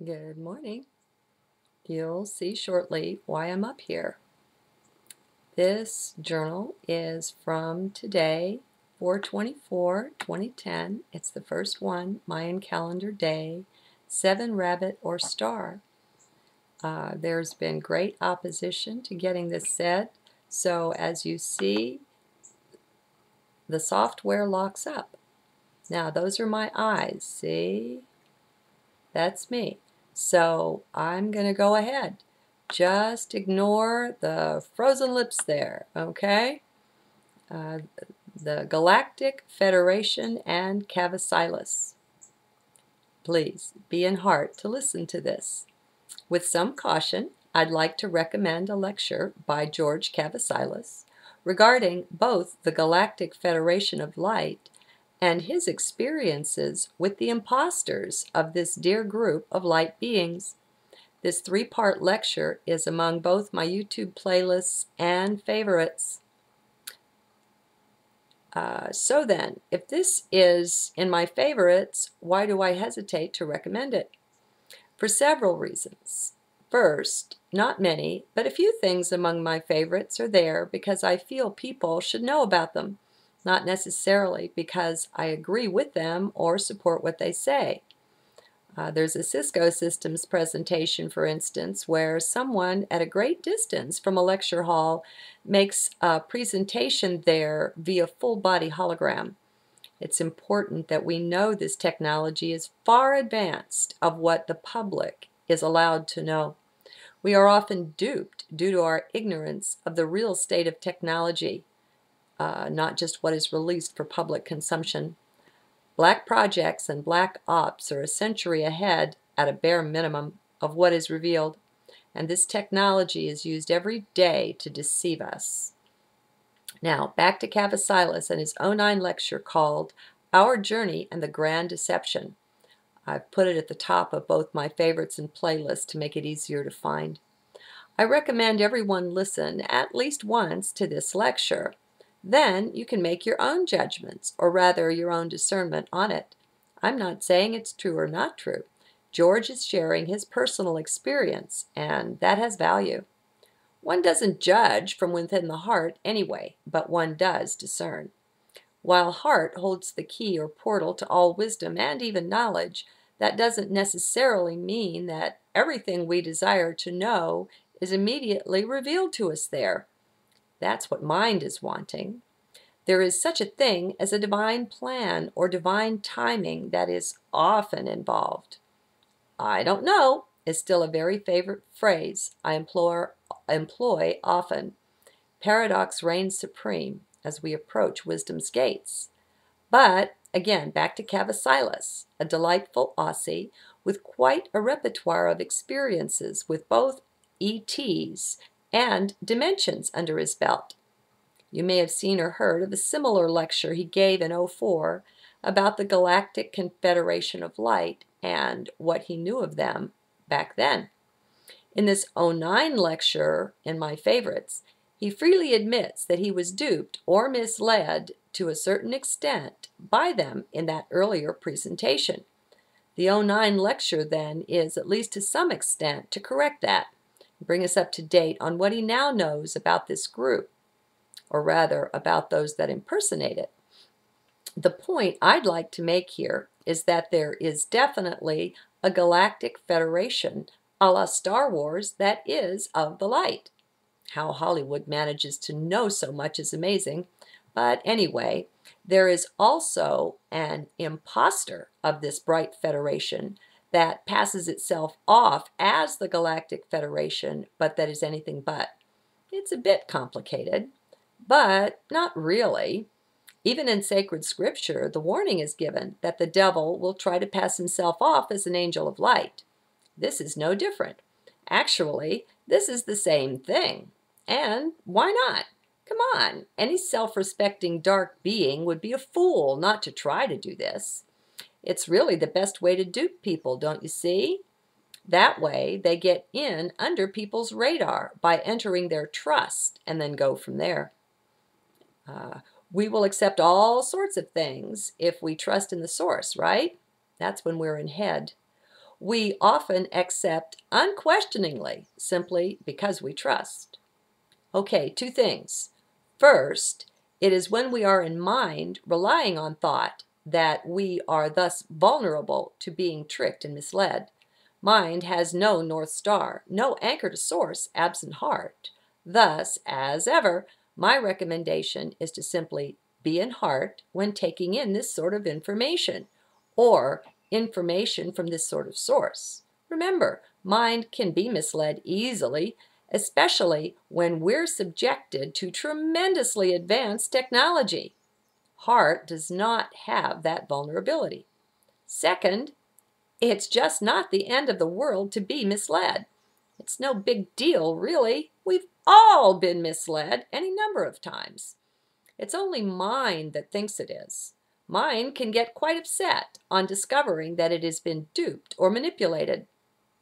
Good morning. You'll see shortly why I'm up here. This journal is from today, 4/24/2010. It's the first one, Mayan calendar day, 7 rabbit or star. There's been great opposition to getting this said, so as you see, the software locks up. Now, those are my eyes, see? That's me. So I'm going to go ahead. Just ignore the frozen lips there, okay? The Galactic Federation and Cavsilus. Please be in heart to listen to this. With some caution, I'd like to recommend a lecture by George Kavassilas regarding both the Galactic Federation of Light and his experiences with the impostors of this dear group of light beings. This 3-part lecture is among both my YouTube playlists and favorites. So then, if this is in my favorites, why do I hesitate to recommend it? For several reasons. First, not many, but a few things among my favorites are there because I feel people should know about them, not necessarily because I agree with them or support what they say. There's a Cisco Systems presentation, for instance, where someone at a great distance from a lecture hall makes a presentation there via full-body hologram. It's important that we know this technology is far advanced of what the public is allowed to know. We are often duped due to our ignorance of the real state of technology, not just what is released for public consumption. Black projects and black ops are a century ahead, at a bare minimum, of what is revealed, and this technology is used every day to deceive us. Now, back to Cavsilus and his '09 lecture called Our Journey and the Grand Deception. I've put it at the top of both my favorites and playlists to make it easier to find. I recommend everyone listen at least once to this lecture. Then you can make your own judgments, or rather your own discernment on it. I'm not saying it's true or not true. George is sharing his personal experience, and that has value. One doesn't judge from within the heart anyway, but one does discern. While heart holds the key or portal to all wisdom and even knowledge, that doesn't necessarily mean that everything we desire to know is immediately revealed to us there. That's what mind is wanting. There is such a thing as a divine plan or divine timing that is often involved. I don't know is still a very favorite phrase I employ often. Paradox reigns supreme as we approach wisdom's gates. But, again, back to Cavsilus, a delightful Aussie with quite a repertoire of experiences with both ETs and dimensions under his belt. You may have seen or heard of a similar lecture he gave in '04 about the Galactic Federation of Light and what he knew of them back then. In this '09 lecture, in my favorites, he freely admits that he was duped or misled to a certain extent by them in that earlier presentation. The '09 lecture, then, is, at least to some extent, to correct that, bring us up to date on what he now knows about this group, or rather, about those that impersonate it. The point I'd like to make here is that there is definitely a Galactic Federation a la Star Wars that is of the light. How Hollywood manages to know so much is amazing, but anyway, there is also an impostor of this bright federation that passes itself off as the Galactic Federation, but that is anything but. It's a bit complicated, but not really. Even in sacred scripture, the warning is given that the devil will try to pass himself off as an angel of light. This is no different. Actually, this is the same thing. And why not? Come on, any self-respecting dark being would be a fool not to try to do this. It's really the best way to dupe people, don't you see? That way, they get in under people's radar by entering their trust and then go from there. We will accept all sorts of things if we trust in the source, right? That's when we're in head. we often accept unquestioningly, simply because we trust. Okay, two things. First, it is when we are in mind relying on thought that we are thus vulnerable to being tricked and misled. Mind has no North Star, no anchor to source absent heart. Thus, as ever, my recommendation is to simply be in heart when taking in this sort of information, or information from this sort of source. Remember, mind can be misled easily, especially when we're subjected to tremendously advanced technology. Heart does not have that vulnerability. Second, it's just not the end of the world to be misled. It's no big deal, really. We've all been misled any number of times. It's only mind that thinks it is. Mind can get quite upset on discovering that it has been duped or manipulated.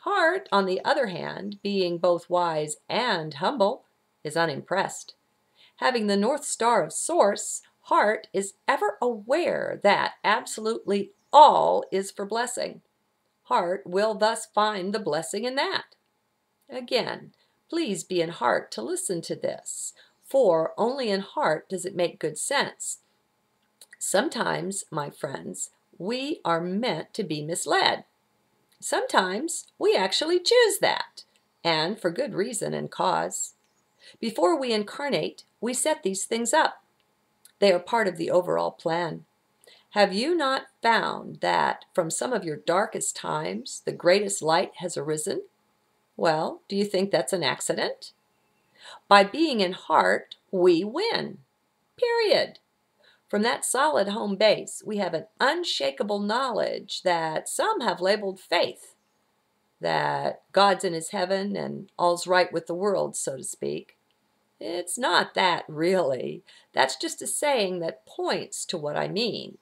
Heart, on the other hand, being both wise and humble, is unimpressed. Having the North Star of Source, heart is ever aware that absolutely all is for blessing. Heart will thus find the blessing in that. Again, please be in heart to listen to this, for only in heart does it make good sense. Sometimes, my friends, we are meant to be misled. Sometimes we actually choose that, and for good reason and cause. Before we incarnate, we set these things up. They are part of the overall plan. Have you not found that from some of your darkest times, the greatest light has arisen? Well, do you think that's an accident? By being in heart, we win. Period. From that solid home base, we have an unshakable knowledge that some have labeled faith, that God's in his heaven and all's right with the world, so to speak. It's not that, really. That's just a saying that points to what I mean.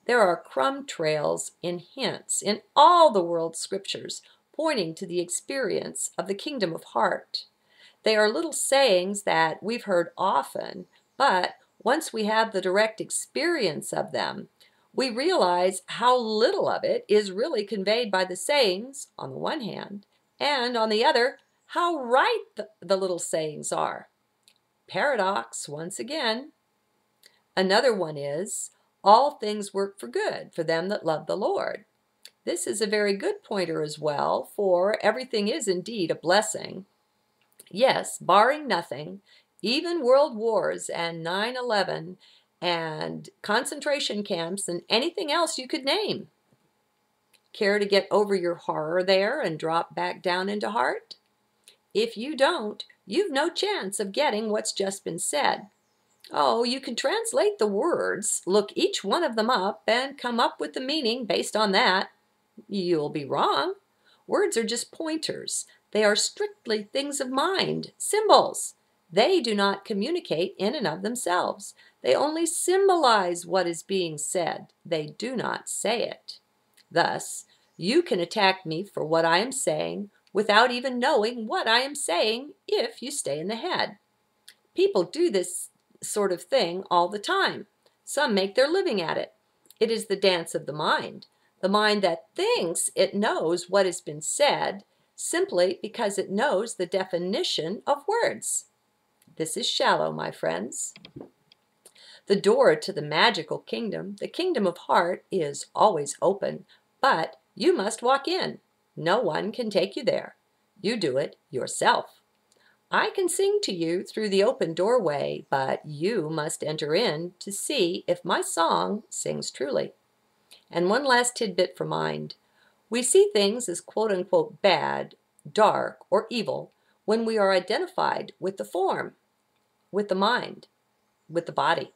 There are crumb trails in hints in all the world's scriptures pointing to the experience of the kingdom of heart. They are little sayings that we've heard often, but once we have the direct experience of them, we realize how little of it is really conveyed by the sayings, on the one hand, and on the other, how right the little sayings are. Paradox once again. Another one is, all things work for good for them that love the Lord. This is a very good pointer as well, for everything is indeed a blessing. Yes, barring nothing, even world wars and 9/11 and concentration camps and anything else you could name. Care to get over your horror there and drop back down into heart? If you don't, you've no chance of getting what's just been said. Oh, you can translate the words, look each one of them up, and come up with the meaning based on that. You'll be wrong. Words are just pointers. They are strictly things of mind, symbols. They do not communicate in and of themselves. They only symbolize what is being said. They do not say it. Thus, you can attack me for what I am saying without even knowing what I am saying if you stay in the head. People do this sort of thing all the time. Some make their living at it. It is the dance of the mind that thinks it knows what has been said simply because it knows the definition of words. This is shallow, my friends. The door to the magical kingdom, the kingdom of heart, is always open, but you must walk in. No one can take you there. You do it yourself. I can sing to you through the open doorway, but you must enter in to see if my song sings truly. And one last tidbit for mind. We see things as quote-unquote bad, dark, or evil when we are identified with the form, with the mind, with the body.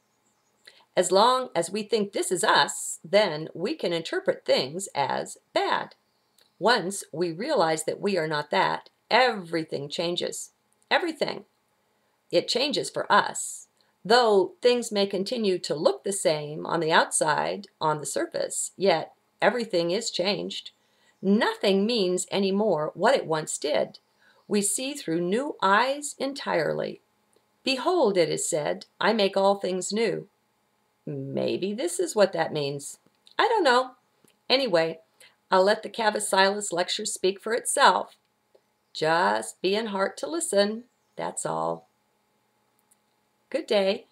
As long as we think this is us, then we can interpret things as bad. Once we realize that we are not that, everything changes. Everything. It changes for us. Though things may continue to look the same on the outside, on the surface, yet everything is changed. Nothing means any more what it once did. We see through new eyes entirely. Behold, it is said, I make all things new. Maybe this is what that means. I don't know. Anyway, I'll let the Cavsilus lecture speak for itself. Just be in heart to listen, that's all. Good day.